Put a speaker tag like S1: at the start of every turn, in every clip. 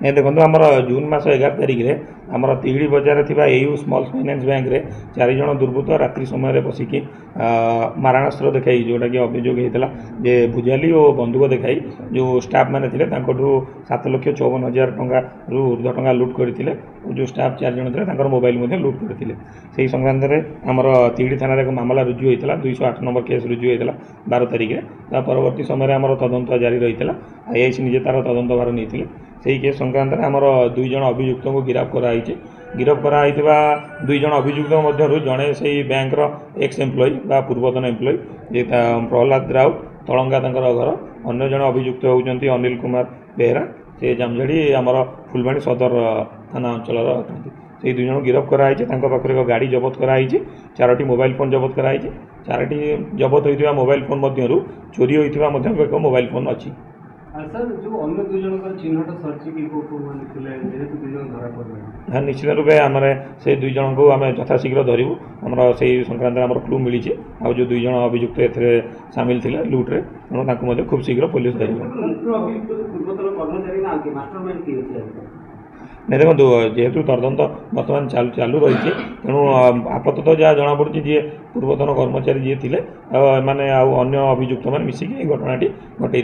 S1: नहीं देखो आम जून मास 11 तारिख में आम तिहिड़ी बजार थी एयू स्मॉल फाइनेंस बैंक रे 4 जन दुर्बृत्त रात्रि समय बसिकी मारणास्त्र देखाई जोटा कि अभियोग होता जे भुजाली और बंदूक देखाई जो स्टाफ मैंने 7,54,000 टंका ऊर्ध्व टंका लुट करते जो स्टाफ 4 जन थे मोबाइल लुट करते से संक्रांत में आमर तिहिड़ी थाना एक मामला रुजु होता 208 नंबर केस रुजु होता 12 तारिख में परवर्ती समय आम तदंत जारी रही है आईआईसी निजे तार तदंत भार नहीं से केस संक्रांत में आमर 2 जन अभियुक्त को गिरफ्त कराई गिरफ्त कराई 2 जन अभियुक्त मध्य जड़े से बैंक एक्स एम्प्लॉई पूर्वतन एम्प्लॉई जे प्रहलाद राउत तलंगा घर अन्य जन अभियुक्त होती अनिल कुमार बेहरा से जामझाड़ी आमर फुलबाणी सदर थाना अंचल अच्छा से 2 जन गिरफ्त कराई पाखे एक गाड़ी जबत कराई 4टी मोबाइल फोन जबत कराई 4टी जबत होता मोबाइल फोन मध्य चोरी होता एक मोबाइल फोन अच्छी
S2: सर जो अन्य 2 जन का चिन्हट सरची कि जेहेतु 2 जन धरा पड़े
S1: हाँ निश्चित रूपे आम से 2 जन को आम यथाशीघ्र धरबू आमर से संक्रांत आम क्लू मिली आ जो 2 जन अभियुक्त ए सामिल थे लुट्रे तेणु खूब शीघ्र पुलिस धर नहीं देखो जेहेतु तदंत बर्तमान चालू रही तेणु आपातत जहाँ जमापड़ी जी पूर्वतन कर्मचारी जी थे मैंने अन्य अभियुक्त मैंने मिसिकी घटनाटी घटे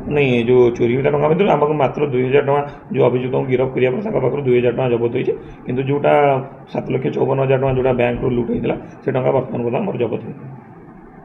S1: नहीं जो चोरी होता टाँग भितर आमको मात्र 2,000 टका जो अभियुक्त को गिरफ्त करने पाखर 2,000 टका जबत होती किंतु जोटा 7,54,000 टका जोटा बैंक लुट होता से टका बर्तमान जबत हो